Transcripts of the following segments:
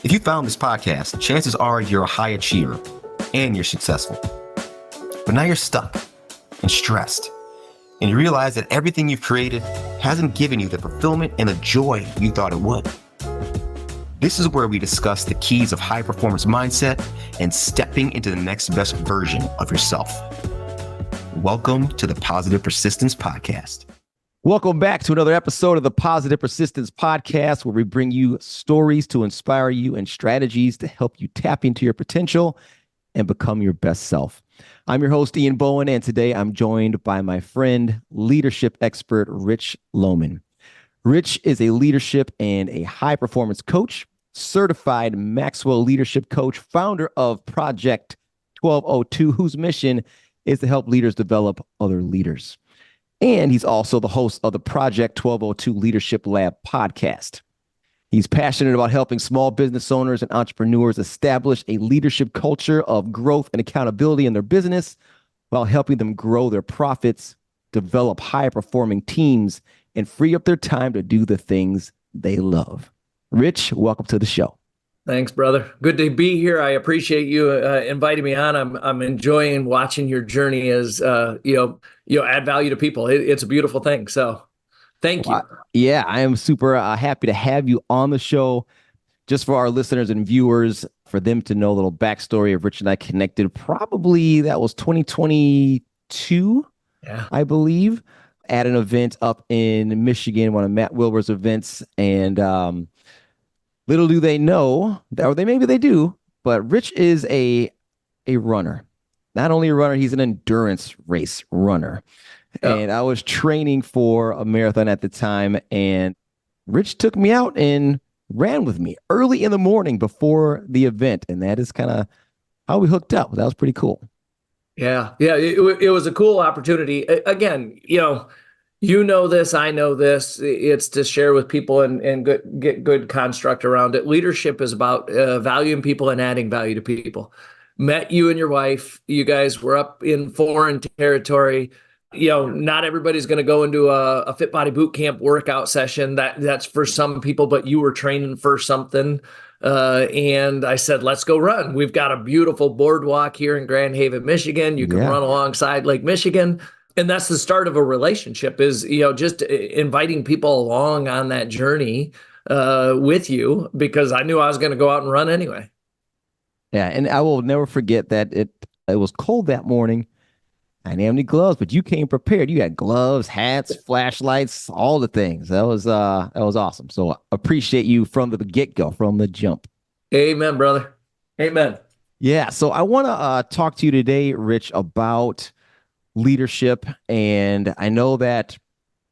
If you found this podcast, chances are you're a high achiever and you're successful. But now you're stuck and stressed, and you realize that everything you've created hasn't given you the fulfillment and the joy you thought it would. This is where we discuss the keys of high performance mindset and stepping into the next best version of yourself. Welcome to the Positive Persistence Podcast. Welcome back to another episode of the Positive Persistence Podcast, where we bring you stories to inspire you and strategies to help you tap into your potential and become your best self. I'm your host, Ian Bowen, and today I'm joined by my friend, leadership expert, Rich Lohman. Rich is a leadership and a high-performance coach, certified Maxwell leadership coach, founder of Project 1202, whose mission is to help leaders develop other leaders. And he's also the host of the Project 1202 Leadership Lab podcast. He's passionate about helping small business owners and entrepreneurs establish a leadership culture of growth and accountability in their business while helping them grow their profits, develop high-performing teams, and free up their time to do the things they love. Rich, welcome to the show. Thanks, brother. Good to be here. I appreciate you inviting me on. I'm enjoying watching your journey as add value to people. It's a beautiful thing. So, thank you. Yeah, I am super happy to have you on the show. Just for our listeners and viewers, for them to know a little backstory of Rich and I connected. Probably that was 2022, I believe, at an event up in Michigan, one of Matt Wilbur's events, and little do they know, or maybe they do, but Rich is a runner. Not only a runner, he's an endurance race runner. Oh. And I was training for a marathon at the time, and Rich took me out and ran with me early in the morning before the event. And that is kind of how we hooked up. That was pretty cool. Yeah. It was a cool opportunity. Again, you know this, I know this. It's to share with people and get good construct around it. Leadership is about valuing people and adding value to people. Met you and your wife. You guys were up in foreign territory. Not everybody's going to go into a Fit Body Boot Camp workout session. That's for some people, but you were training for something. And I said, let's go run. We've got a beautiful boardwalk here in Grand Haven, Michigan. You can run alongside Lake Michigan. And that's the start of a relationship, is, just inviting people along on that journey with you, because I knew I was going to go out and run anyway. Yeah. And I will never forget that it was cold that morning. I didn't have any gloves, but you came prepared. You had gloves, hats, flashlights, all the things. That was awesome. So I appreciate you from the get-go, from the jump. Amen, brother. Amen. Yeah. So I want to talk to you today, Rich, about leadership. And I know that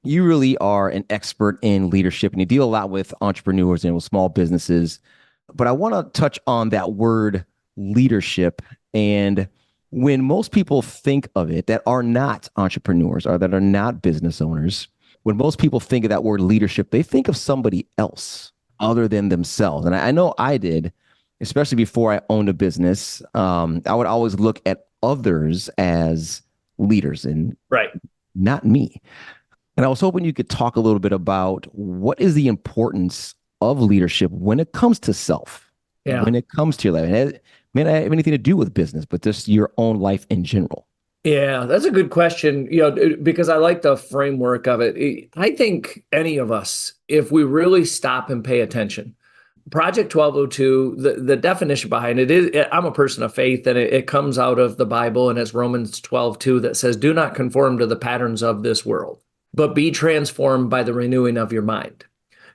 you really are an expert in leadership, and you deal a lot with entrepreneurs and with small businesses. But I want to touch on that word leadership. And when most people think of it that are not entrepreneurs or that are not business owners, when most people think of that word leadership, they think of somebody else other than themselves. And I know I did, especially before I owned a business. I would always look at others as leaders and not me. And I was hoping you could talk a little bit about what is the importance of leadership when it comes to self, when it comes to your life. It may not have anything to do with business, but just your own life in general. Yeah, that's a good question, because I like the framework of it. I think any of us, if we really stop and pay attention, Project 1202, the definition behind it is, I'm a person of faith, and it comes out of the Bible, and it's Romans 12:2 that says, do not conform to the patterns of this world, but be transformed by the renewing of your mind.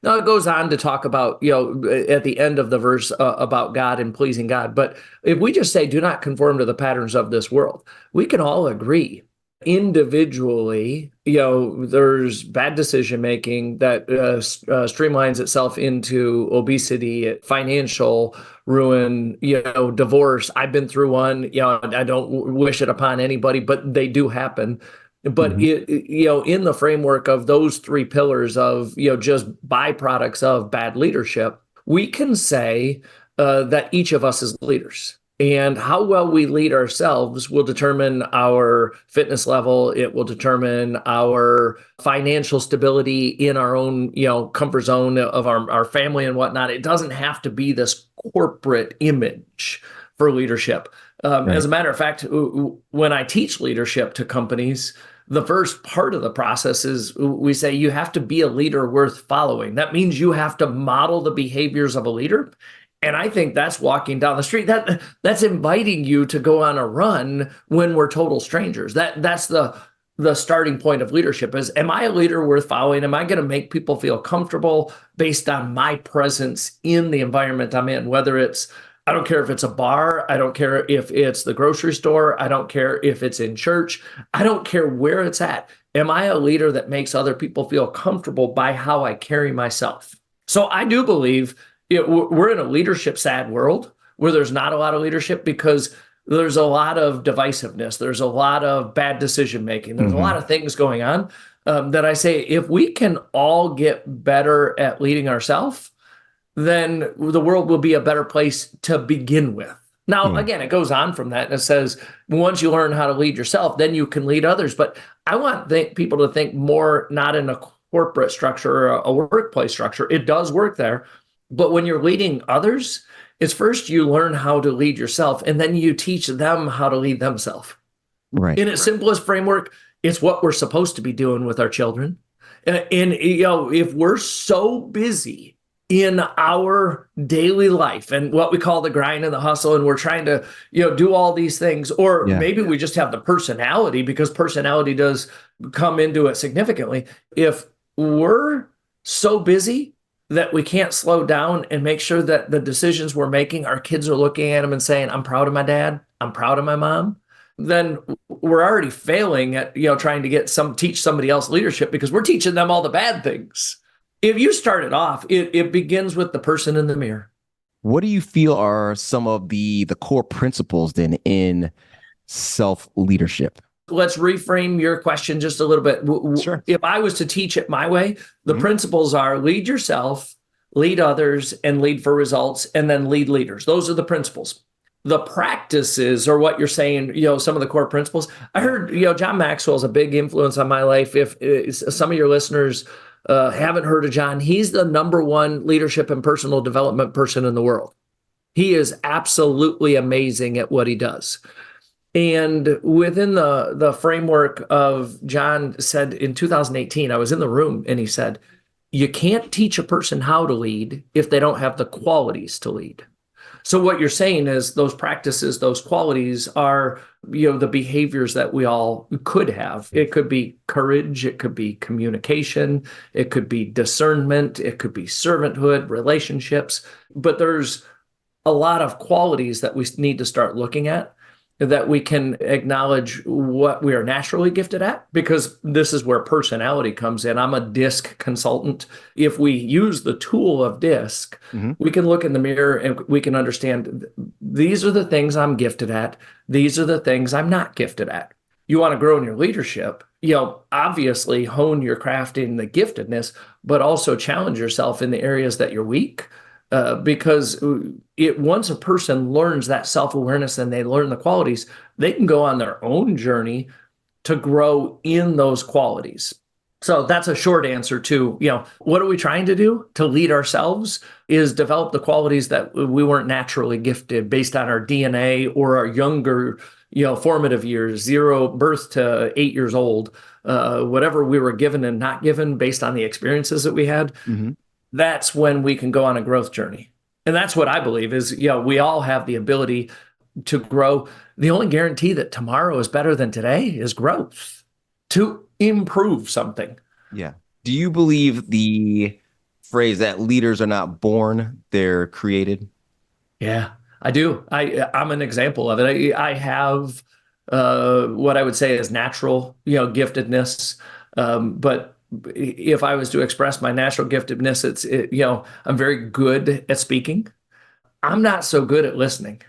Now, it goes on to talk about, at the end of the verse about God and pleasing God. But if we just say, do not conform to the patterns of this world, we can all agree individually, there's bad decision-making that streamlines itself into obesity, financial ruin, divorce. I've been through one, I don't wish it upon anybody, but they do happen. But in the framework of those three pillars of, just byproducts of bad leadership, we can say that each of us is leaders. And how well we lead ourselves will determine our fitness level. It will determine our financial stability in our own, comfort zone of our family and whatnot. It doesn't have to be this corporate image for leadership. Right. As a matter of fact, when I teach leadership to companies, the first part of the process is we say you have to be a leader worth following. That means you have to model the behaviors of a leader. And I think that's walking down the street. That's inviting you to go on a run when we're total strangers. That's the starting point of leadership is, am I a leader worth following? Am I going to make people feel comfortable based on my presence in the environment I'm in? Whether it's, I don't care if it's a bar. I don't care if it's the grocery store. I don't care if it's in church. I don't care where it's at. Am I a leader that makes other people feel comfortable by how I carry myself? So I do believe we're in a leadership sad world where there's not a lot of leadership because there's a lot of divisiveness. There's a lot of bad decision making. There's a lot of things going on that I say, if we can all get better at leading ourselves, then the world will be a better place to begin with. Now, again, it goes on from that and it says, once you learn how to lead yourself, then you can lead others. But I want people to think more, not in a corporate structure or a workplace structure. It does work there. But when you're leading others, it's first you learn how to lead yourself, and then you teach them how to lead themselves. Right. In its simplest framework, it's what we're supposed to be doing with our children. And if we're so busy in our daily life and what we call the grind and the hustle, and we're trying to do all these things, or maybe we just have the personality, because personality does come into it significantly. If we're so busy that we can't slow down and make sure that the decisions we're making, our kids are looking at them and saying, I'm proud of my dad, I'm proud of my mom, then we're already failing at trying to teach somebody else leadership, because we're teaching them all the bad things. If you start it off, it begins with the person in the mirror. What do you feel are some of the core principles then in self-leadership? Let's reframe your question just a little bit. Sure. If I was to teach it my way, the principles are lead yourself, lead others, and lead for results, and then lead leaders. Those are the principles. The practices are what you're saying, some of the core principles. I heard, John Maxwell is a big influence on my life. If some of your listeners haven't heard of John, he's the #1 leadership and personal development person in the world. He is absolutely amazing at what he does. And within the framework of, John said in 2018, I was in the room and he said, you can't teach a person how to lead if they don't have the qualities to lead. So what you're saying is those practices, those qualities are, the behaviors that we all could have. It could be courage, it could be communication, it could be discernment, it could be servanthood, relationships. But there's a lot of qualities that we need to start looking at, that we can acknowledge what we are naturally gifted at, because this is where personality comes in. I'm a DISC consultant. If we use the tool of DISC, we can look in the mirror and we can understand these are the things I'm gifted at. These are the things I'm not gifted at. You want to grow in your leadership, obviously hone your craft in the giftedness, but also challenge yourself in the areas that you're weak. Because once a person learns that self-awareness and they learn the qualities, they can go on their own journey to grow in those qualities. So that's a short answer to, what are we trying to do to lead ourselves is develop the qualities that we weren't naturally gifted based on our DNA or our younger, formative years, 0 birth to 8 years old, whatever we were given and not given based on the experiences that we had. That's when we can go on a growth journey. And that's what I believe is, we all have the ability to grow. The only guarantee that tomorrow is better than today is growth, to improve something. Yeah. Do you believe the phrase that leaders are not born, they're created? Yeah, I do. I'm an example of it. I have what I would say is natural, giftedness. But if I was to express my natural giftedness, I'm very good at speaking. I'm not so good at listening.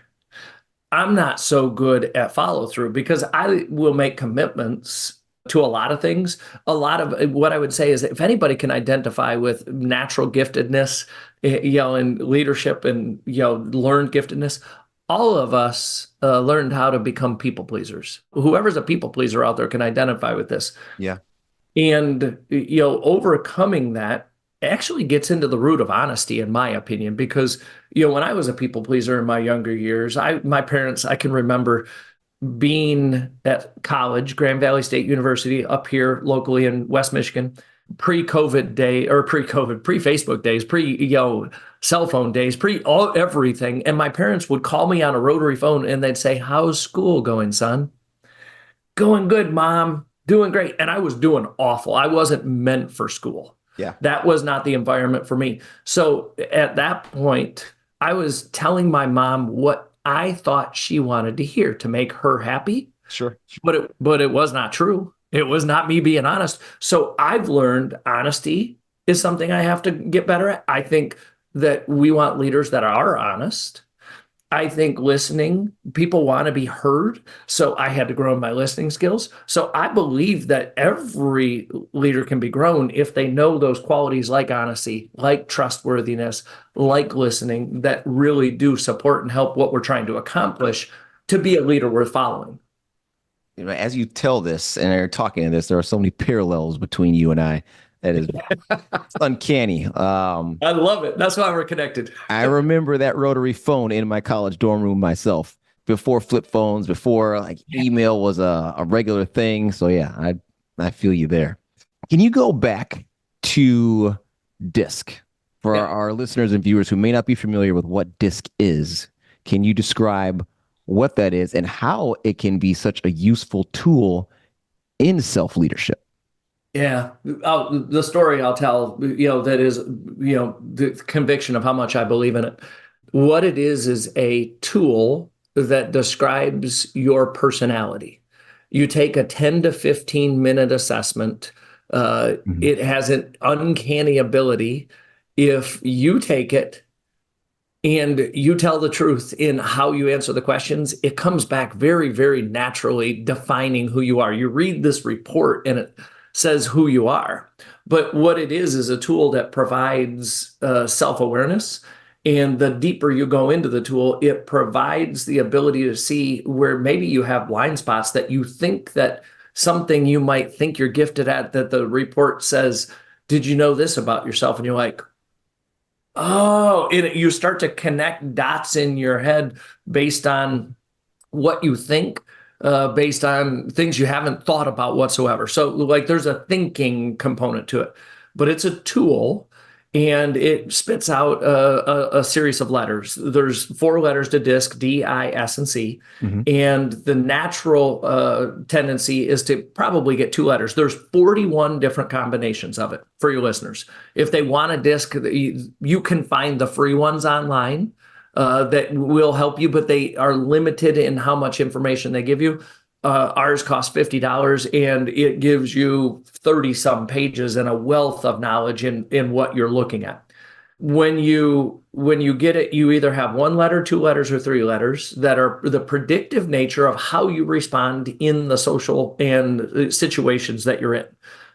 I'm not so good at follow through, because I will make commitments to a lot of things. A lot of what I would say is that if anybody can identify with natural giftedness, in leadership and, learned giftedness, all of us learned how to become people pleasers. Whoever's a people pleaser out there can identify with this. Yeah. And, overcoming that actually gets into the root of honesty, in my opinion, because, when I was a people pleaser in my younger years, my parents, I can remember being at college, Grand Valley State University up here locally in West Michigan, pre-COVID day or pre-Facebook days, cell phone days, everything. And my parents would call me on a rotary phone and they'd say, "How's school going, son?" "Going good, Mom. Doing great." And I was doing awful. I wasn't meant for school. Yeah. That was not the environment for me. So at that point, I was telling my mom what I thought she wanted to hear to make her happy. Sure. But it was not true. It was not me being honest. So I've learned honesty is something I have to get better at. I think that we want leaders that are honest. I think listening, people want to be heard. So I had to grow my listening skills. So I believe that every leader can be grown if they know those qualities like honesty, like trustworthiness, like listening, that really do support and help what we're trying to accomplish to be a leader worth following. As you tell this and are talking to this, there are so many parallels between you and I. That is it's uncanny. I love it. That's why we're connected. I remember that rotary phone in my college dorm room myself before flip phones, before like email was a regular thing. So yeah, I feel you there. Can you go back to DISC for our listeners and viewers who may not be familiar with what DISC is? Can you describe what that is and how it can be such a useful tool in self-leadership? Yeah, the story I'll tell, that is, the conviction of how much I believe in it. What it is a tool that describes your personality. You take a 10 to 15 minute assessment. It has an uncanny ability. If you take it and you tell the truth in how you answer the questions, it comes back very, very naturally defining who you are. You read this report and it says who you are. But what it is a tool that provides self-awareness. And the deeper you go into the tool, it provides the ability to see where maybe you have blind spots, that you think that something you might think you're gifted at, that the report says, "Did you know this about yourself?" And you're like, oh, and you start to connect dots in your head based on what you think, based on things you haven't thought about whatsoever. So like there's a thinking component to it, but it's a tool and it spits out a series of letters. There's 4 letters to DISC, D, I, S, and C. And the natural tendency is to probably get 2 letters. There's 41 different combinations of it for your listeners. If they want a DISC, you can find the free ones online that will help you, but they are limited in how much information they give you. Ours costs $50 and it gives you 30 some pages and a wealth of knowledge in what you're looking at. When you get it, you either have 1 letter, 2 letters, or 3 letters that are the predictive nature of how you respond in the social and situations that you're in.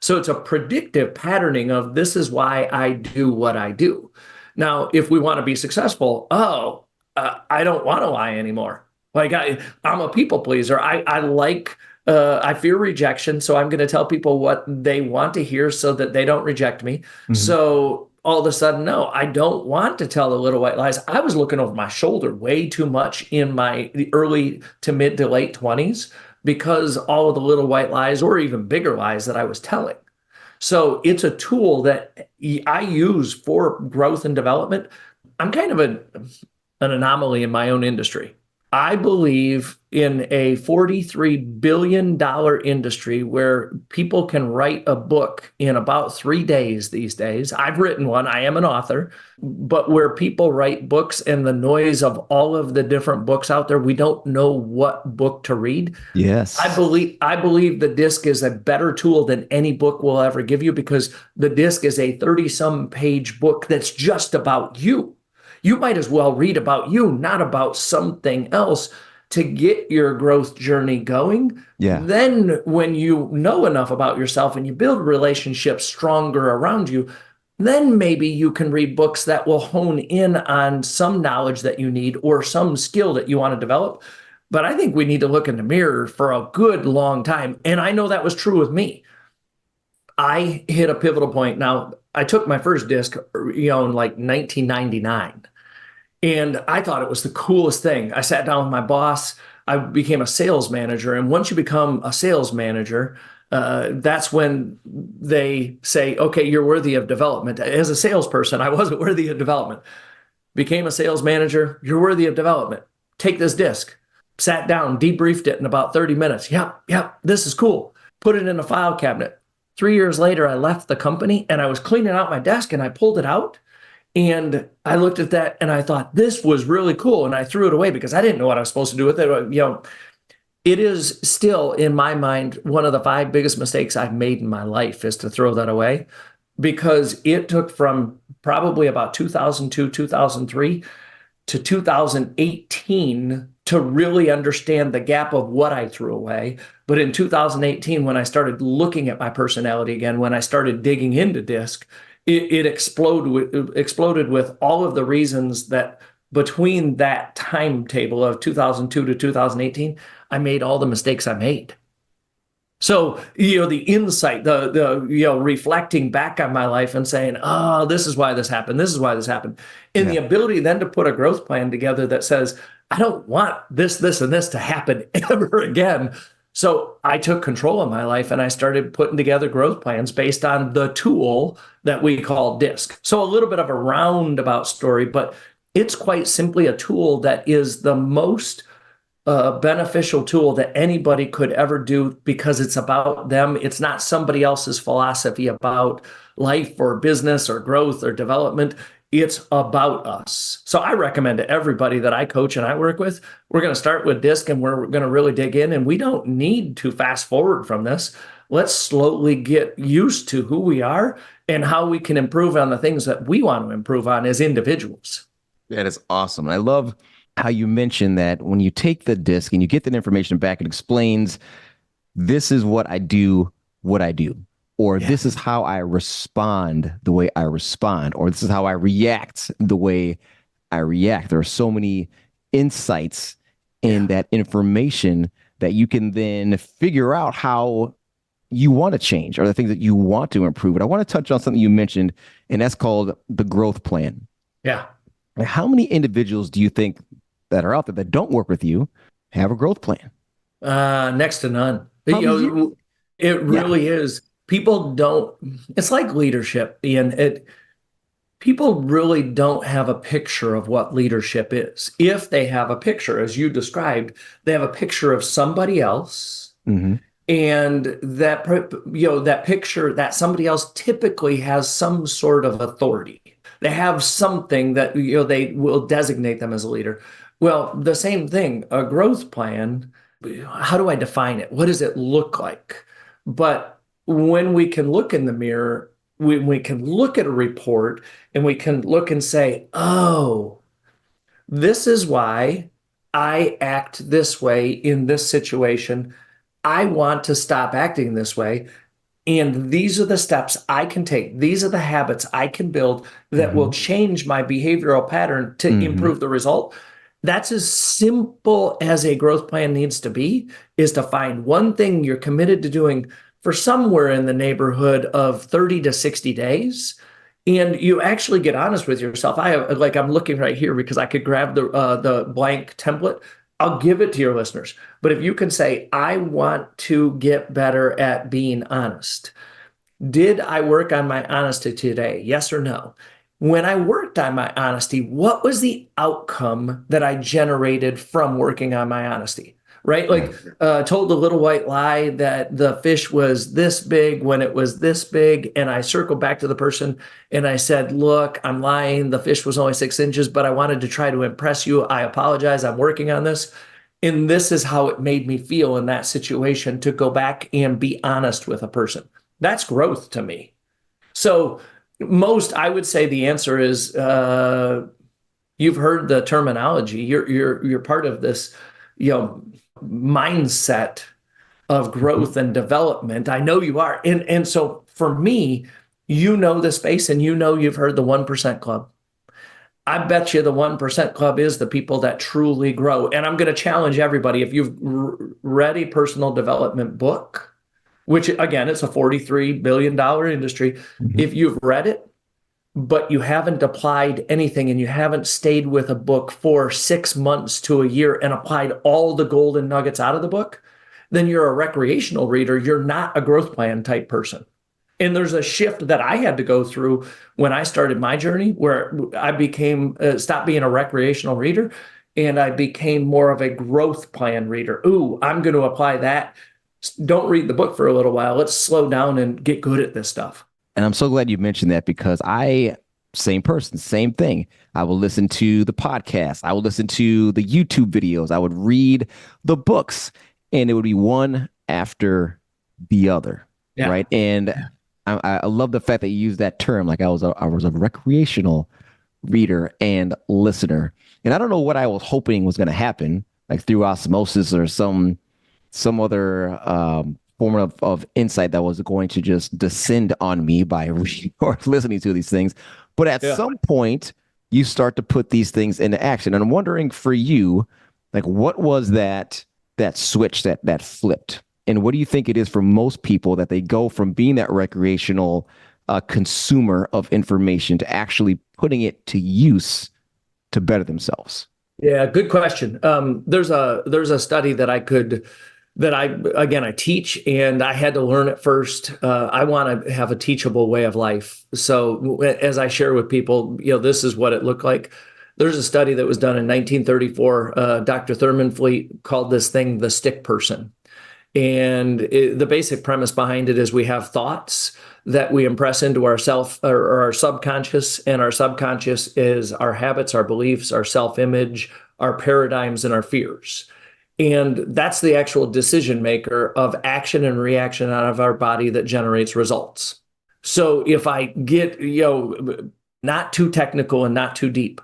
So it's a predictive patterning of this is why I do what I do. Now, if we want to be successful, I don't want to lie anymore. Like I'm a people pleaser. I fear rejection. So I'm going to tell people what they want to hear so that they don't reject me. So all of a sudden, no, I don't want to tell the little white lies. I was looking over my shoulder way too much in my early to mid to late 20s because all of the little white lies or even bigger lies that I was telling. So it's a tool that I use for growth and development. I'm kind of an anomaly in my own industry. I believe in a $43 billion industry where people can write a book in about 3 days these days. I've written one. I am an author. But where people write books and the noise of all of the different books out there, we don't know what book to read. Yes. I believe the DISC is a better tool than any book will ever give you because the DISC is a 30-some page book that's just about you. You might as well read about you, not about something else, to get your growth journey going. Yeah. Then when you know enough about yourself and you build relationships stronger around you, then maybe you can read books that will hone in on some knowledge that you need or some skill that you want to develop. But I think we need to look in the mirror for a good long time. And I know that was true with me. I hit a pivotal point. Now, I took my first disc, in like 1999. And I thought it was the coolest thing. I sat down with my boss. I became a sales manager. And once you become a sales manager, that's when they say, okay, you're worthy of development. As a salesperson, I wasn't worthy of development. Became a sales manager. You're worthy of development. Take this disc. Sat down, debriefed it in about 30 minutes. Yep, this is cool. Put it in a file cabinet. 3 years later, I left the company and I was cleaning out my desk and I pulled it out. And I looked at that and I thought, this was really cool. And I threw it away because I didn't know what I was supposed to do with it. It is still, in my mind, one of the 5 biggest mistakes I've made in my life is to throw that away, because it took from probably about 2002, 2003 to 2018 to really understand the gap of what I threw away. But in 2018, when I started looking at my personality again, when I started digging into DISC, it exploded with all of the reasons that between that timetable of 2002 to 2018, I made all the mistakes I made. So, the insight, the reflecting back on my life and saying, oh, this is why this happened. This is why this happened. And the ability then to put a growth plan together that says, I don't want this, and this to happen ever again. So I took control of my life and I started putting together growth plans based on the tool that we call DISC. So a little bit of a roundabout story, but it's quite simply a tool that is the most beneficial tool that anybody could ever do, because it's about them. It's not somebody else's philosophy about life or business or growth or development. It's about us. So I recommend to everybody that I coach and I work with, we're going to start with DISC and we're going to really dig in, and we don't need to fast forward from this. Let's slowly get used to who we are and how we can improve on the things that we want to improve on as individuals. That is awesome. I love how you mentioned that when you take the DISC and you get that information back, it explains, this is what I do, or this is how I respond the way I respond, or this is how I react the way I react. There are so many insights in that information that you can then figure out how you want to change or the things that you want to improve. But I want to touch on something you mentioned, and that's called the growth plan. Yeah. How many individuals do you think that are out there that don't work with you have a growth plan? Next to none. It really is. People don't, it's like leadership, Ian. People really don't have a picture of what leadership is. If they have a picture, as you described, they have a picture of somebody else. Mm-hmm. And that picture, that somebody else typically has some sort of authority. They have something that, they will designate them as a leader. Well, the same thing, a growth plan, how do I define it? What does it look like? But when we can look in the mirror, we can look at a report and we can look and say, oh, this is why I act this way in this situation. I want to stop acting this way. And these are the steps I can take. These are the habits I can build that will change my behavioral pattern to improve the result. That's as simple as a growth plan needs to be, is to find one thing you're committed to doing for somewhere in the neighborhood of 30 to 60 days. And you actually get honest with yourself. I'm looking right here because I could grab the blank template. I'll give it to your listeners. But if you can say, I want to get better at being honest. Did I work on my honesty today? Yes or no? When I worked on my honesty, what was the outcome that I generated from working on my honesty? Right? Like told the little white lie that the fish was this big when it was this big. And I circled back to the person and I said, look, I'm lying. The fish was only 6 inches, but I wanted to try to impress you. I apologize. I'm working on this. And this is how it made me feel in that situation, to go back and be honest with a person. That's growth to me. So I would say the answer is, you've heard the terminology. You're part of this, mindset of growth and development. I know you are. And so for me, the space, and you've heard the 1% Club. I bet you the 1% Club is the people that truly grow. And I'm going to challenge everybody. If you've read a personal development book, which again, it's a $43 billion industry. If you've read it, but you haven't applied anything and you haven't stayed with a book for 6 months to a year and applied all the golden nuggets out of the book, then you're a recreational reader. You're not a growth plan type person. And there's a shift that I had to go through when I started my journey where I became, stopped being a recreational reader and I became more of a growth plan reader. Ooh, I'm going to apply that. Don't read the book for a little while. Let's slow down and get good at this stuff. And I'm so glad you mentioned that because same person, same thing. I will listen to the podcast. I will listen to the YouTube videos. I would read the books and it would be one after the other. Yeah. Right. And I love the fact that you use that term. Like I was a recreational reader and listener. And I don't know what I was hoping was going to happen, like through osmosis or some other form of insight that was going to just descend on me by reading or listening to these things. But at some point, you start to put these things into action. And I'm wondering for you, like, what was that switch that flipped? And what do you think it is for most people that they go from being that recreational consumer of information to actually putting it to use to better themselves? Yeah, good question. There's a study that I teach, and I had to learn it first. I want to have a teachable way of life. So as I share with people, this is what it looked like. There's a study that was done in 1934. Dr. Thurman Fleet called this thing the stick person. And the basic premise behind it is we have thoughts that we impress into our subconscious, and our subconscious is our habits, our beliefs, our self-image, our paradigms, and our fears. And that's the actual decision maker of action and reaction out of our body that generates results. So if I get, not too technical and not too deep,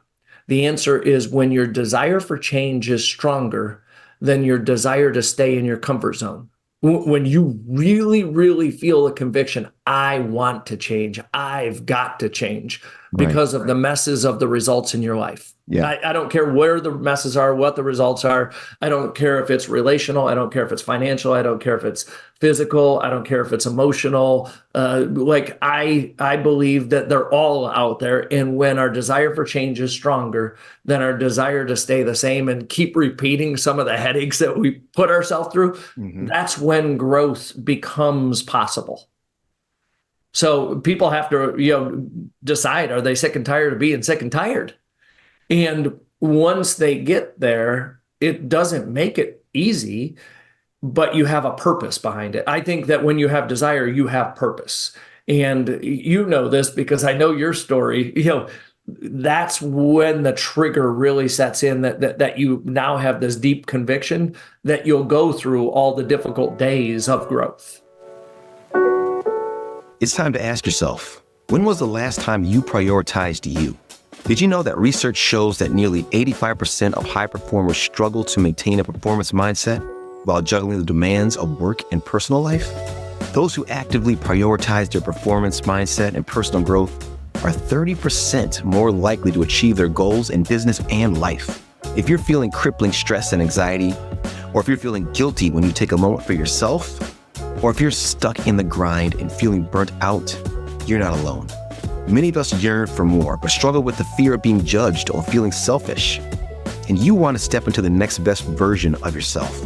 the answer is when your desire for change is stronger than your desire to stay in your comfort zone. When you really, really feel a conviction, I want to change, I've got to change because of the messes of the results in your life. Yeah. I don't care where the messes are, what the results are. I don't care if it's relational. I don't care if it's financial. I don't care if it's physical. I don't care if it's emotional. I believe that they're all out there. And when our desire for change is stronger than our desire to stay the same and keep repeating some of the headaches that we put ourselves through, that's when growth becomes possible. So people have to, decide, are they sick and tired of being sick and tired? And once they get there, it doesn't make it easy, but you have a purpose behind it. I think that when you have desire, you have purpose. And you know this because I know your story. That's when the trigger really sets in, that you now have this deep conviction that you'll go through all the difficult days of growth. It's time to ask yourself, when was the last time you prioritized you? Did you know that research shows that nearly 85% of high performers struggle to maintain a performance mindset while juggling the demands of work and personal life? Those who actively prioritize their performance mindset and personal growth are 30% more likely to achieve their goals in business and life. If you're feeling crippling stress and anxiety, or if you're feeling guilty when you take a moment for yourself, or if you're stuck in the grind and feeling burnt out, you're not alone. Many of us yearn for more, but struggle with the fear of being judged or feeling selfish. And you want to step into the next best version of yourself.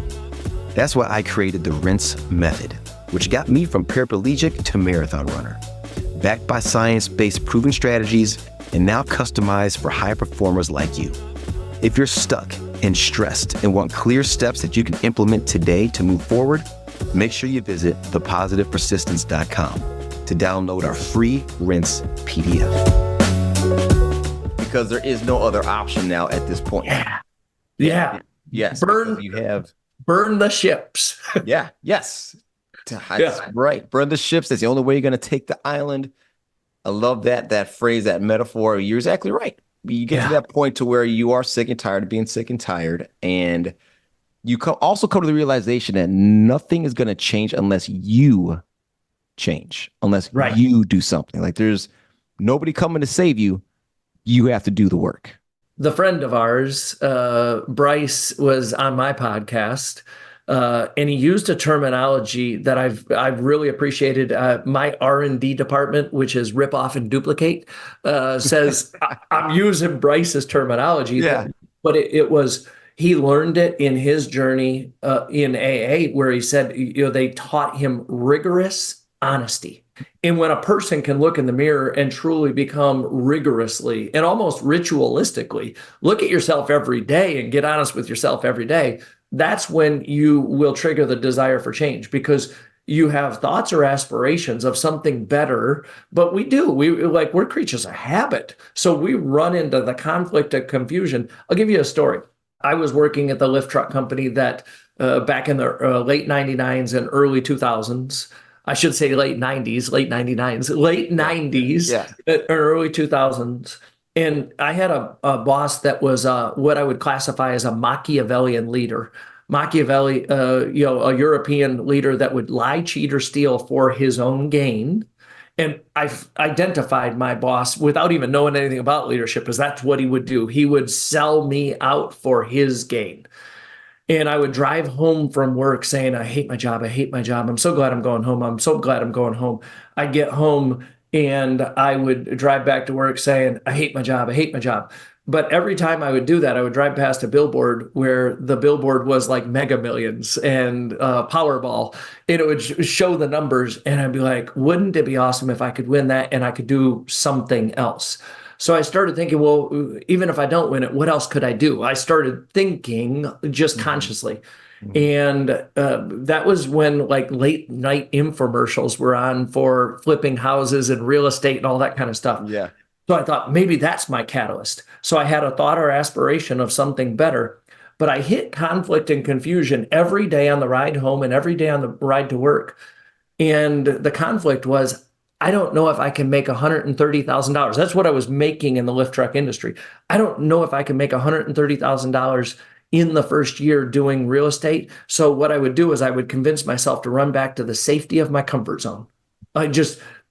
That's why I created the Rinse Method, which got me from paraplegic to marathon runner. Backed by science-based proven strategies and now customized for high performers like you. If you're stuck and stressed and want clear steps that you can implement today to move forward, make sure you visit thepositivepersistence.com to download our free Rinse PDF. Because there is no other option now at this point. Yeah. Yes. Burn the ships. Yes. That's right. Burn the ships. That's the only way you're going to take the island. I love that phrase, that metaphor. You're exactly right. You get to that point to where you are sick and tired of being sick and tired. And you also come to the realization that nothing is going to change unless you change, unless you do something. Like there's nobody coming to save you. You have to do the work. The friend of ours, Bryce, was on my podcast And he used a terminology that I've really appreciated. My R&D department, which is rip off and duplicate, says I'm using Bryce's terminology. Yeah. But it was, he learned it in his journey in AA, where he said, they taught him rigorous honesty. And when a person can look in the mirror and truly become rigorously and almost ritualistically look at yourself every day and get honest with yourself every day, that's when you will trigger the desire for change, because you have thoughts or aspirations of something better. But we're creatures of habit. So we run into the conflict of confusion. I'll give you a story. I was working at the lift truck company that back in the late 99s and early 2000s, I should say late 90s, late 99s, late 90s, early 2000s. And I had a boss that was what I would classify as a Machiavellian leader. Machiavelli, a European leader that would lie, cheat, or steal for his own gain. And I've identified my boss without even knowing anything about leadership as that's what he would do. He would sell me out for his gain. And I would drive home from work saying, I hate my job. I hate my job. I'm so glad I'm going home. I'm so glad I'm going home. I get home and I would drive back to work saying, I hate my job. I hate my job. But every time I would do that, I would drive past a billboard where the billboard was like Mega Millions and Powerball, and it would show the numbers. And I'd be like, wouldn't it be awesome if I could win that and I could do something else? So I started thinking, well, even if I don't win it, what else could I do? I started thinking just consciously. And that was when like late night infomercials were on for flipping houses and real estate and all that kind of stuff. Yeah. So I thought maybe that's my catalyst. So I had a thought or aspiration of something better, but I hit conflict and confusion every day on the ride home and every day on the ride to work. And the conflict was, I don't know if I can make $130,000. That's what I was making in the lift truck industry. I don't know if I can make $130,000 in the first year doing real estate. So what I would do is I would convince myself to run back to the safety of my comfort zone.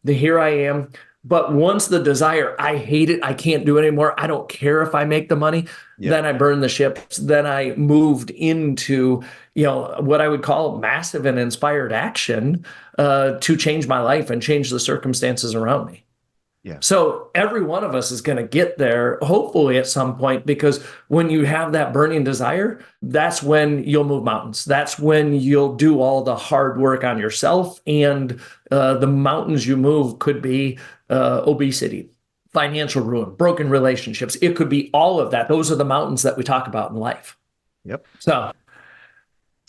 Here I am. But once the desire, I hate it, I can't do it anymore, I don't care if I make the money, then I burned the ships. Then I moved into, what I would call massive and inspired action to change my life and change the circumstances around me. Yeah. So every one of us is going to get there, hopefully at some point, because when you have that burning desire, that's when you'll move mountains. That's when you'll do all the hard work on yourself. And the mountains you move could be obesity, financial ruin, broken relationships. It could be all of that. Those are the mountains that we talk about in life. Yep. So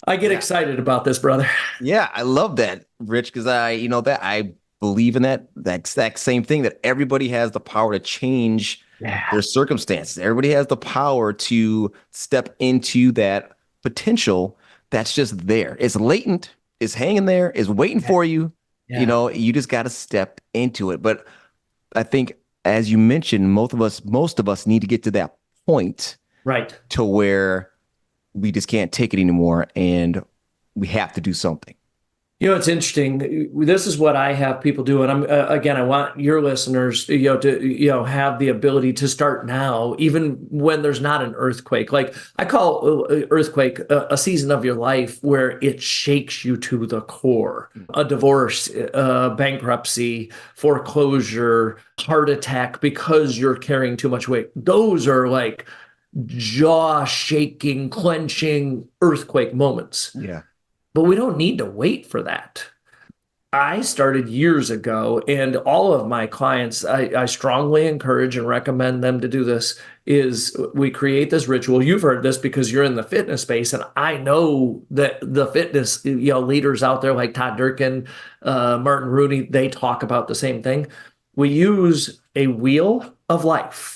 I get excited about this, brother. Yeah, I love that, Rich, because I believe in that exact same thing, that everybody has the power to change their circumstances. Everybody has the power to step into that potential that's just there. It's latent, it's hanging there, it's waiting for you. Yeah. You just got to step into it. But I think, as you mentioned, most of us need to get to that point, right, to where we just can't take it anymore and we have to do something. It's interesting. This is what I have people do. And I want your listeners, to have the ability to start now, even when there's not an earthquake. Like I call earthquake a season of your life where it shakes you to the core. A divorce, bankruptcy, foreclosure, heart attack because you're carrying too much weight. Those are like jaw shaking, clenching earthquake moments. Yeah. But we don't need to wait for that. I started years ago, and all of my clients, I strongly encourage and recommend them to do this, is we create this ritual. You've heard this because you're in the fitness space, and I know that the fitness leaders out there like Todd Durkin, Martin Rooney, they talk about the same thing. We use a wheel of life.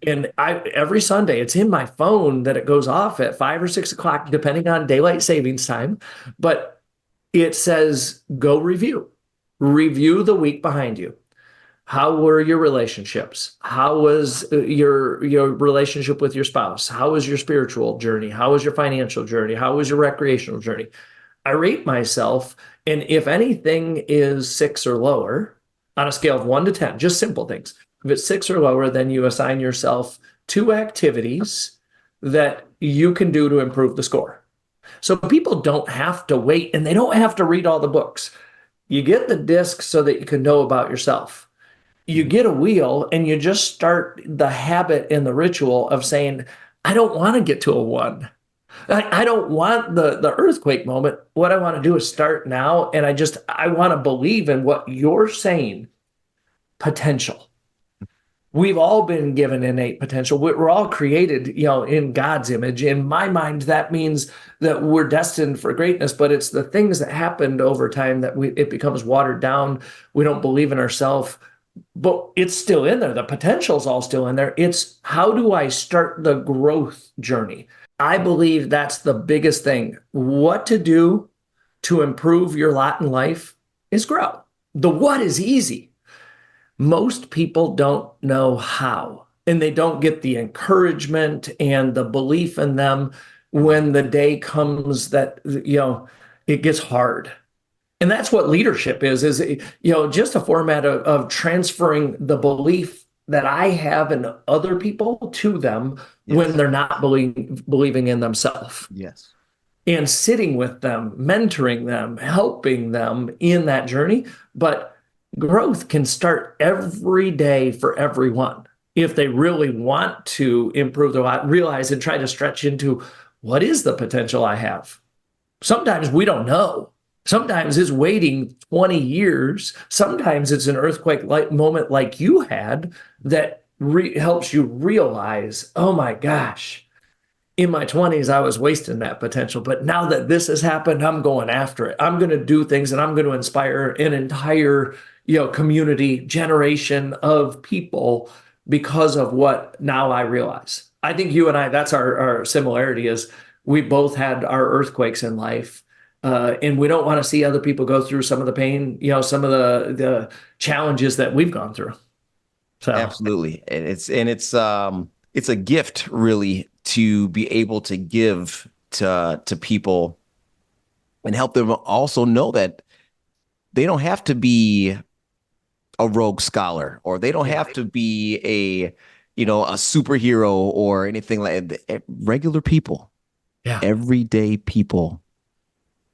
And every Sunday, it's in my phone that it goes off at 5 or 6 o'clock, depending on daylight savings time. But it says, go review the week behind you. How were your relationships? How was your relationship with your spouse? How was your spiritual journey? How was your financial journey? How was your recreational journey? I rate myself. And if anything is 6 or lower on a scale of 1 to 10, just simple things. If it's 6 or lower, then you assign yourself 2 activities that you can do to improve the score. So people don't have to wait and they don't have to read all the books. You get the disc so that you can know about yourself. You get a wheel and you just start the habit and the ritual of saying, I don't want to get to a one. I don't want the earthquake moment. What I want to do is start now. And I want to believe in what you're saying, potential. We've all been given innate potential. We're all created, in God's image. In my mind, that means that we're destined for greatness, but it's the things that happened over time that it becomes watered down. We don't believe in ourselves, but it's still in there. The potential's all still in there. It's how do I start the growth journey? I believe that's the biggest thing. What to do to improve your lot in life is grow. The what is easy. Most people don't know how, and they don't get the encouragement and the belief in them when the day comes that, it gets hard. And that's what leadership is just a format of transferring the belief that I have in other people to them when they're not believing in themselves. Yes. And sitting with them, mentoring them, helping them in that journey. But growth can start every day for everyone. If they really want to improve their life, realize and try to stretch into what is the potential I have. Sometimes we don't know. Sometimes it's waiting 20 years. Sometimes it's an earthquake-like moment like you had that helps you realize, oh my gosh, in my 20s, I was wasting that potential. But now that this has happened, I'm going after it. I'm going to do things and I'm going to inspire an entire, community, generation of people because of what now I realize. I think you and I, that's our similarity is we both had our earthquakes in life. And we don't want to see other people go through some of the pain, some of the challenges that we've gone through. So Absolutely. And it's a gift really to be able to give to people and help them also know that they don't have to be a rogue scholar, or they don't have to be a superhero or anything like that. Regular people, everyday people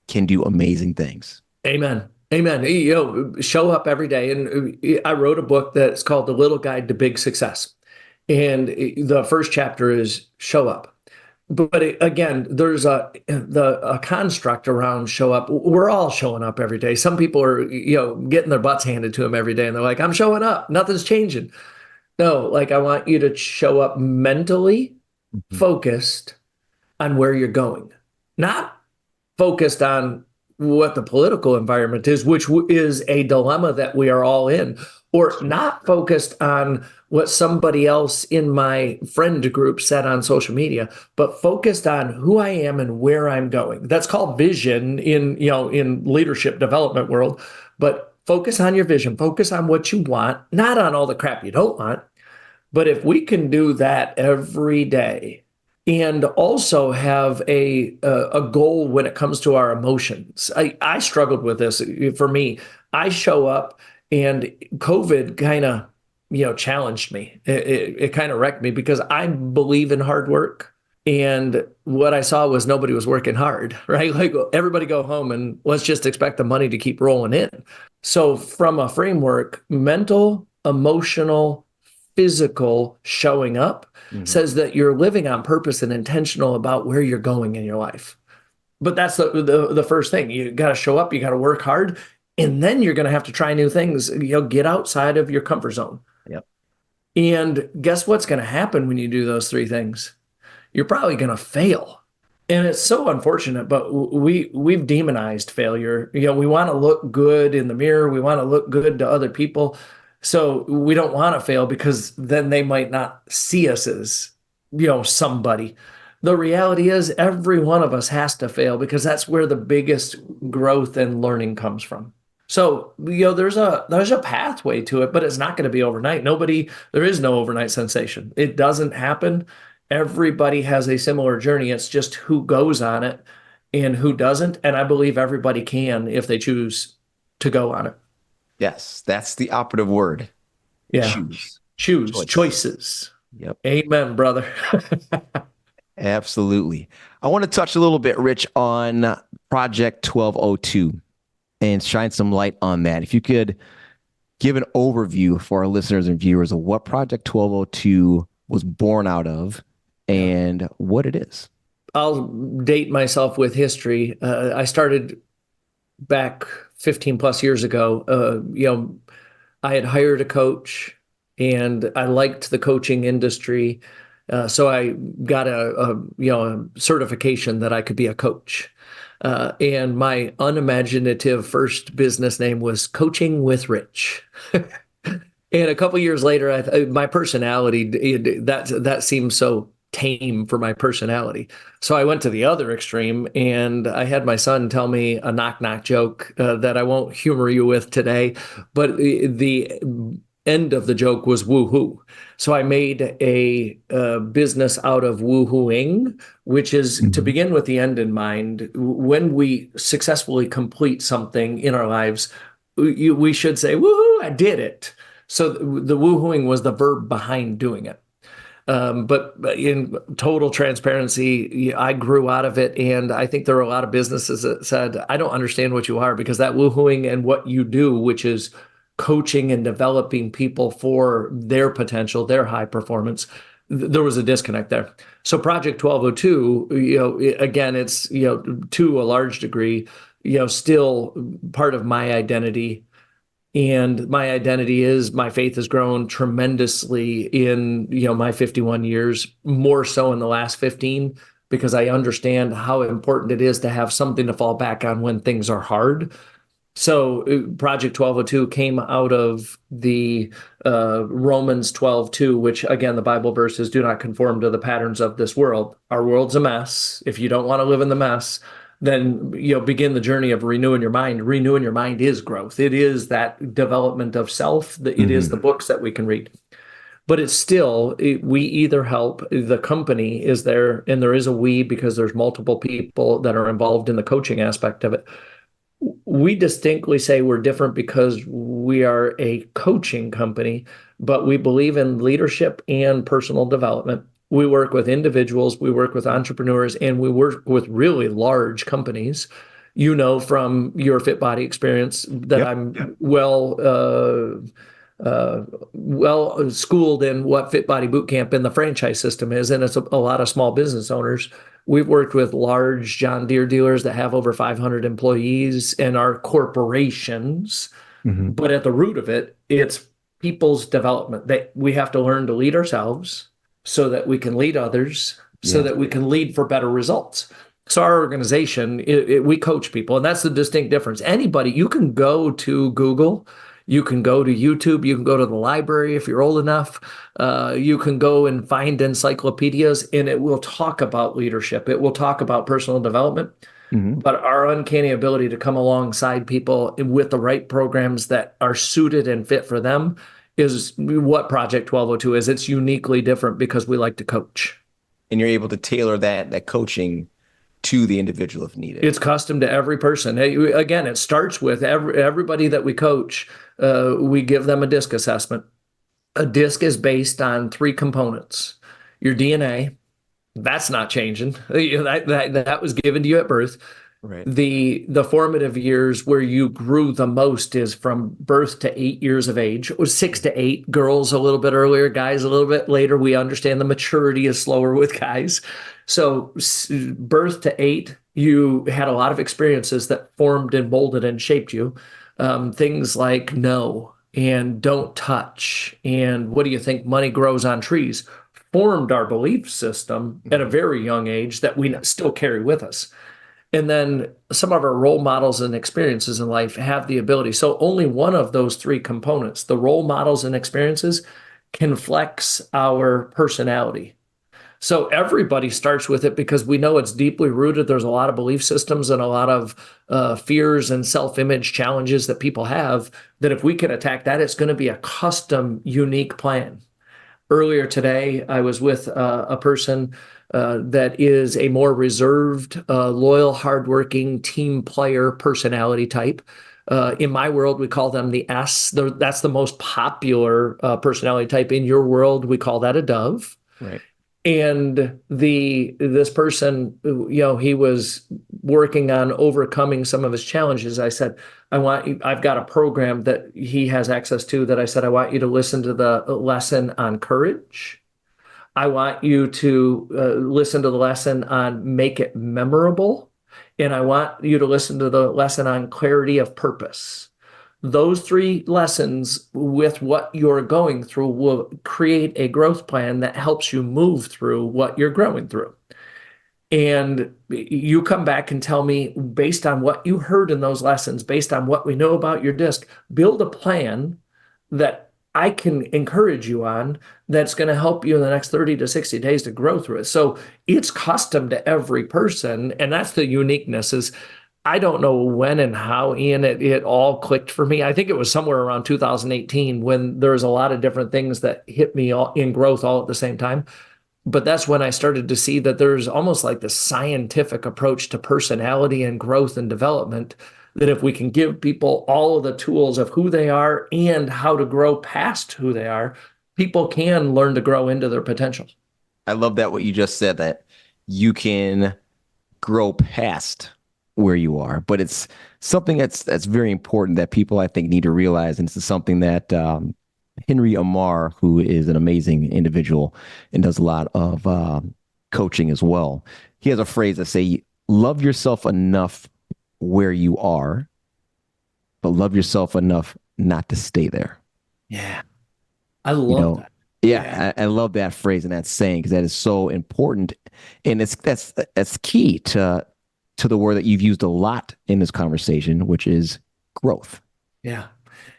can do amazing things. Amen. Amen. Show up every day. And I wrote a book that's called The Little Guide to Big Success. And the first chapter is show up. But again, there's a construct around show up. We're all showing up every day. Some people are, getting their butts handed to them every day. And they're like, I'm showing up. Nothing's changing. No, I want you to show up mentally focused on where you're going, not focused on what the political environment is, which is a dilemma that we are all in, or not focused on what somebody else in my friend group said on social media, but focused on who I am and where I'm going. That's called vision in leadership development world. But focus on your vision, focus on what you want, not on all the crap you don't want. But if we can do that every day, and also have a goal when it comes to our emotions. I struggled with this. For me, I show up and COVID kind of, challenged me. It kind of wrecked me because I believe in hard work. And what I saw was nobody was working hard, right? Everybody go home and let's just expect the money to keep rolling in. So from a framework, mental, emotional, physical showing up says that you're living on purpose and intentional about where you're going in your life. But that's the first thing. You got to show up, you got to work hard, and then you're going to have to try new things. Get outside of your comfort zone. Yep. And guess what's going to happen when you do those three things? You're probably going to fail. And it's so unfortunate, but we've demonized failure. We want to look good in the mirror. We want to look good to other people. So we don't want to fail because then they might not see us as, somebody. The reality is every one of us has to fail because that's where the biggest growth and learning comes from. So, there's a pathway to it, but it's not going to be overnight. There is no overnight sensation. It doesn't happen. Everybody has a similar journey. It's just who goes on it and who doesn't. And I believe everybody can if they choose to go on it. Yes, that's the operative word. Yeah. Choose. Choices. Yep. Amen, brother. Absolutely. I want to touch a little bit, Rich, on Project 1202 and shine some light on that. If you could give an overview for our listeners and viewers of what Project 1202 was born out of and what it is. I'll date myself with history. I started back 15 plus years ago. I had hired a coach and I liked the coaching industry. So I got a certification that I could be a coach. And my unimaginative first business name was Coaching with Rich. And a couple years later, my personality, that seemed so tame for my personality. So I went to the other extreme and I had my son tell me a knock knock joke that I won't humor you with today, but the end of the joke was woohoo. So I made a business out of woohooing, which is to begin with the end in mind. When we successfully complete something in our lives, we should say, woohoo, I did it. So the woohooing was the verb behind doing it. But in total transparency, I grew out of it. And I think there are a lot of businesses that said, I don't understand what you are, because that woohooing and what you do, which is coaching and developing people for their potential, their high performance, there was a disconnect there. So Project 1202, again, it's, to a large degree, still part of my identity. And my identity is my faith has grown tremendously in, my 51 years, more so in the last 15, because I understand how important it is to have something to fall back on when things are hard. So Project 1202 came out of the Romans 12:2, which again, the Bible verse is, do not conform to the patterns of this world. Our world's a mess. If you don't want to live in the mess, then begin the journey of renewing your mind. Renewing your mind is growth. It is that development of self. It is the books that we can read. But it's still, we either help, the company is there, and there is a we because there's multiple people that are involved in the coaching aspect of it. We distinctly say we're different because we are a coaching company, but we believe in leadership and personal development. We work with individuals, we work with entrepreneurs, and we work with really large companies. From your Fit Body experience that I'm well schooled in what Fit Body Bootcamp and the franchise system is, and it's a lot of small business owners. We've worked with large John Deere dealers that have over 500 employees and are corporations. But at the root of it, it's people's development. We have to learn to lead ourselves so that we can lead others, so that we can lead for better results. So our organization, we coach people, and that's the distinct difference. Anybody, you can go to Google, you can go to YouTube, you can go to the library if you're old enough. You can go and find encyclopedias, and it will talk about leadership. It will talk about personal development. But our uncanny ability to come alongside people with the right programs that are suited and fit for them is what Project 1202 is. It's uniquely different because we like to coach. And you're able to tailor that coaching to the individual if needed. It's custom to every person. Again, it starts with everybody that we coach. We give them a DISC assessment. A DISC is based on 3 components. Your DNA, that's not changing. That was given to you at birth. Right. The formative years where you grew the most is from birth to 8 years of age. It was 6 to 8. Girls a little bit earlier, guys a little bit later. We understand the maturity is slower with guys. So birth to 8, you had a lot of experiences that formed and molded and shaped you. Things like no and don't touch and what do you think money grows on trees formed our belief system at a very young age that we still carry with us. And then some of our role models and experiences in life have the ability. So only one of those 3 components, the role models and experiences, can flex our personality. So everybody starts with it because we know it's deeply rooted. There's a lot of belief systems and a lot of fears and self-image challenges that people have that if we can attack that, it's going to be a custom, unique plan. Earlier today, I was with a person that is a more reserved, loyal, hardworking team player personality type. In my world, we call them the S. That's the most popular personality type. In your world, we call that a dove. Right. And this person, he was working on overcoming some of his challenges. I said, I've got a program that he has access to that I said, I want you to listen to the lesson on courage. I want you to listen to the lesson on make it memorable. And I want you to listen to the lesson on clarity of purpose. Those three lessons with what you're going through will create a growth plan that helps you move through what you're growing through. And you come back and tell me, based on what you heard in those lessons, based on what we know about your disc, build a plan that I can encourage you on that's going to help you in the next 30 to 60 days to grow through it. So it's custom to every person. And that's the uniqueness is I don't know when and how, Ian, it all clicked for me. I think it was somewhere around 2018 when there was a lot of different things that hit me all in growth all at the same time. But that's when I started to see that there's almost like the scientific approach to personality and growth and development, that if we can give people all of the tools of who they are and how to grow past who they are, people can learn to grow into their potential. I love that what you just said, that you can grow past where you are, but it's something that's very important that people I think need to realize, and this is something that Henry Amar, who is an amazing individual and does a lot of coaching as well, he has a phrase that say, "Love yourself enough where you are, but love yourself enough not to stay there." Yeah, I love that. Yeah, I love that phrase and that saying, because that is so important, and that's key to the word that you've used a lot in this conversation, which is growth. Yeah.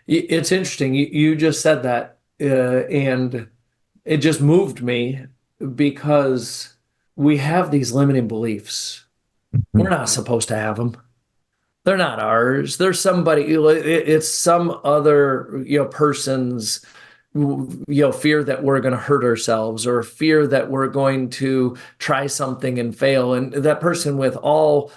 It's interesting. You just said that, and it just moved me because we have these limiting beliefs. Mm-hmm. We're not supposed to have them. They're not ours. They're somebody, it's some other, person's, fear that we're going to hurt ourselves, or fear that we're going to try something and fail. And that person, with all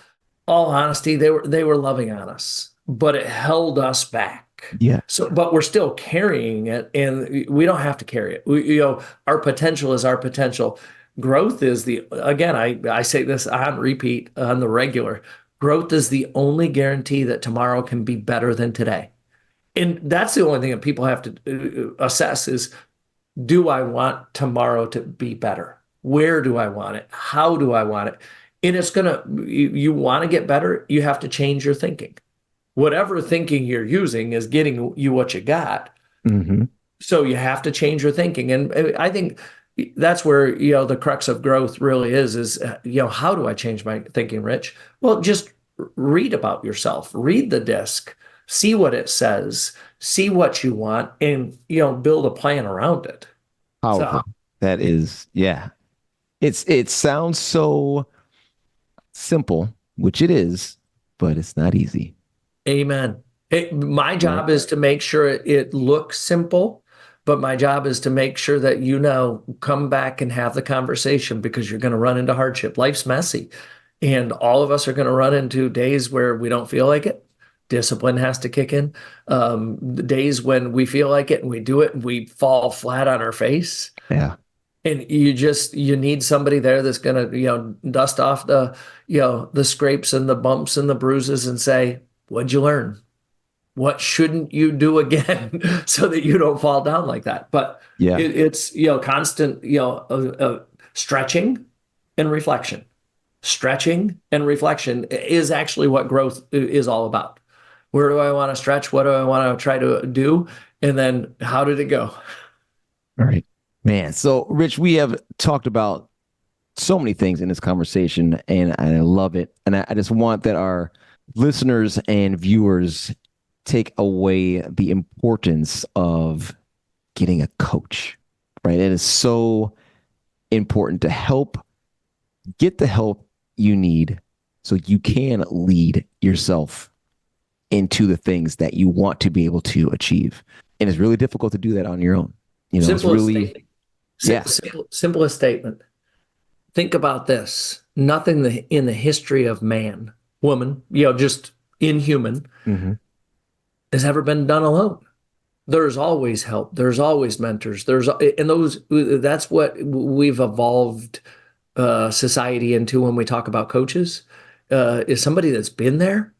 honesty, they were loving on us, but it held us back. Yeah. So, but we're still carrying it, and we don't have to carry it. Our potential is our potential. Growth is again, I say this on repeat on the regular. Growth is the only guarantee that tomorrow can be better than today. And that's the only thing that people have to assess is, do I want tomorrow to be better? Where do I want it? How do I want it? And you want to get better, you have to change your thinking. Whatever thinking you're using is getting you what you got. Mm-hmm. So you have to change your thinking. And I think that's where, the crux of growth really is, how do I change my thinking, Rich? Well, just read about yourself, read the disc, see what it says, see what you want, and, build a plan around it. Powerful. So, that is, yeah. It sounds so simple, which it is, but it's not easy. amen. My job is to make sure it looks simple, but my job is to make sure that, come back and have the conversation, because you're going to run into hardship. Life's messy, and all of us are going to run into days where we don't feel like it. Discipline has to kick in. The days when we feel like it and we do it and we fall flat on our face. Yeah. And you need somebody there that's going to, dust off the scrapes and the bumps and the bruises and say, what'd you learn? What shouldn't you do again so that you don't fall down like that? But yeah, it's, constant, stretching and reflection. Stretching and reflection is actually what growth is all about. Where do I want to stretch? What do I want to try to do? And then how did it go? All right, man. So, Rich, we have talked about so many things in this conversation, and I love it. And I just want that our listeners and viewers take away the importance of getting a coach, right? It is so important to get the help you need so you can lead yourself into the things that you want to be able to achieve. And it's really difficult to do that on your own. Simplest statement. Think about this. Nothing in the history of man, woman, just inhuman, mm-hmm. has ever been done alone. There's always help. There's always mentors. That's what we've evolved society into when we talk about coaches, is somebody that's been there.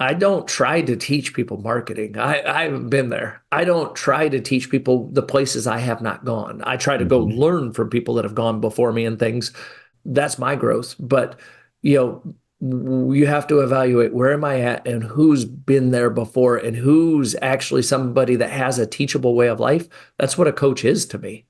I don't try to teach people marketing. I haven't been there. I don't try to teach people the places I have not gone. I try to go learn from people that have gone before me and things. That's my growth. But, you have to evaluate, where am I at and who's been there before and who's actually somebody that has a teachable way of life. That's what a coach is to me.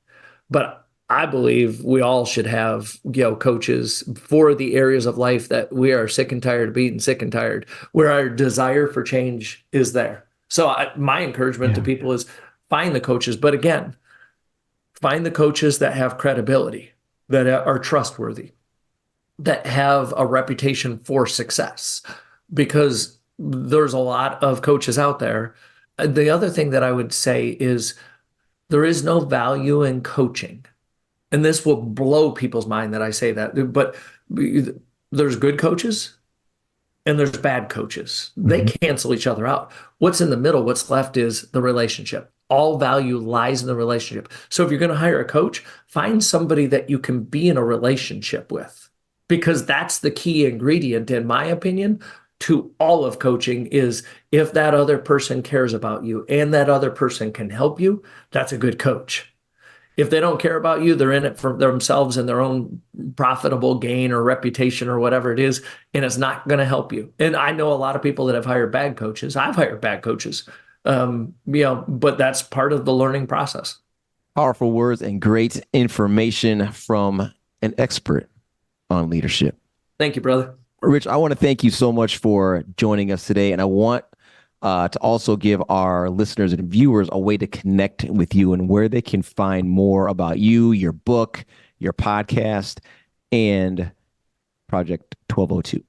But I believe we all should have, coaches for the areas of life that we are sick and tired of being sick and tired, where our desire for change is there. So my encouragement to people is find the coaches. But again, find the coaches that have credibility, that are trustworthy, that have a reputation for success, because there's a lot of coaches out there. The other thing that I would say is there is no value in coaching. And this will blow people's mind that I say that, but there's good coaches and there's bad coaches. They cancel each other out. What's in the middle, what's left, is the relationship. All value lies in the relationship. So if you're going to hire a coach, find somebody that you can be in a relationship with, because that's the key ingredient, in my opinion, to all of coaching. Is if that other person cares about you and that other person can help you, that's a good coach. If they don't care about you, they're in it for themselves and their own profitable gain or reputation or whatever it is, and it's not going to help you. And I know a lot of people that have hired bad coaches. I've hired bad coaches, but that's part of the learning process. Powerful words and great information from an expert on leadership. Thank you, brother. Rich, I want to thank you so much for joining us today. And I want to also give our listeners and viewers a way to connect with you and where they can find more about you, your book, your podcast, and Project 1202.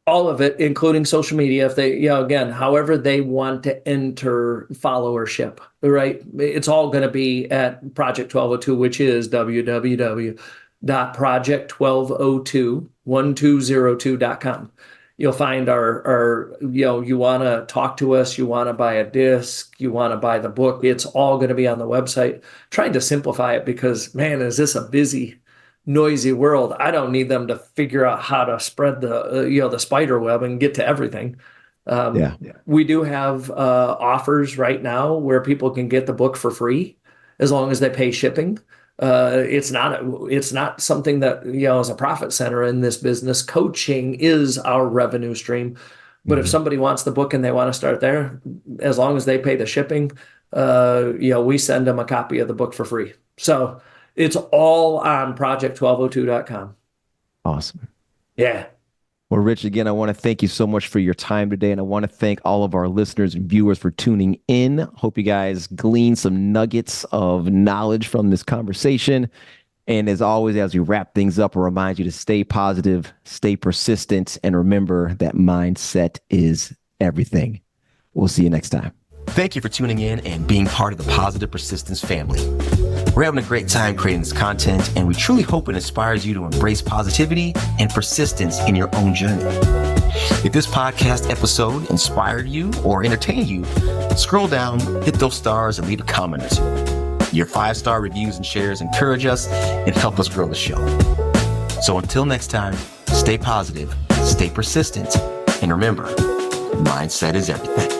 All of it, including social media, if they, again, however they want to enter followership, right? It's all going to be at Project 1202, which is www.project12021202.com. You'll find our you want to talk to us, you want to buy a disc, you want to buy the book. It's all going to be on the website. Trying to simplify it because, man, is this a busy, noisy world. I don't need them to figure out how to spread the spider web and get to everything. We do have offers right now where people can get the book for free as long as they pay shipping. It's not something that, is a profit center in this business. Coaching is our revenue stream. But if somebody wants the book and they want to start there, as long as they pay the shipping, we send them a copy of the book for free. So it's all on project1202.com. Awesome. Yeah. Well, Rich, again, I want to thank you so much for your time today. And I want to thank all of our listeners and viewers for tuning in. Hope you guys glean some nuggets of knowledge from this conversation. And as always, as we wrap things up, I remind you to stay positive, stay persistent, and remember that mindset is everything. We'll see you next time. Thank you for tuning in and being part of the Positive Persistence family. We're having a great time creating this content, and we truly hope it inspires you to embrace positivity and persistence in your own journey. If this podcast episode inspired you or entertained you, scroll down, hit those stars, and leave a comment or two. Your 5-star reviews and shares encourage us and help us grow the show. So until next time, stay positive, stay persistent, and remember, mindset is everything.